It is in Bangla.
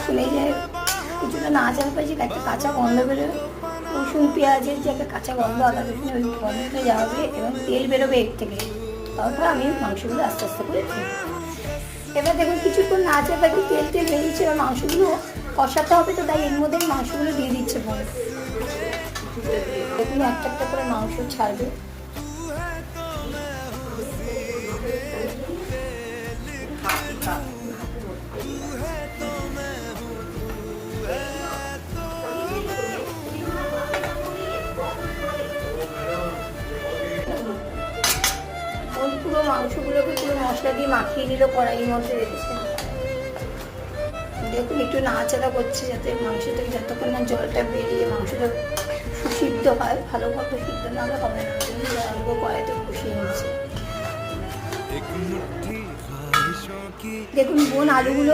দেখুন এই যে কিছুটা নাড়াচাড়া পাইছি, একটা কাঁচা গন্ধ বেরোবে, রসুন পেঁয়াজের যে একটা কাঁচা গন্ধ আদা রসুন ওই গন্ধটা যাবে এবং তেল বেরোবে এর থেকে। তারপর আমি মাংসগুলো আস্তে আস্তে করে দিই। এবার দেখুন কিছুক্ষণ নাড়াচাড়া পাইছি, তেল বেরিয়েছে, এবার মাংসগুলো কষাতে হবে, তো তাই এর মধ্যেই মাংসগুলো দিয়ে দিচ্ছে বোন। দেখুন একটা একটা করে মাংস ছাড়বে। পুরো মাংসগুলোকে পুরো মশলা দিয়ে মাখিয়ে নিল, কড়াইয়ের মধ্যে রেখেছে। দেখুন একটু নাড়াচাড়া করছে যাতে মাংস থেকে যতক্ষণ না জলটা বেরিয়ে মাংসটা সুসিদ্ধ হয়, ভালোভাবে সিদ্ধ না হলে হবে না, জলগুলো কড়াইতে কষিয়ে নিচ্ছে। দেখুন বোন আলুগুলো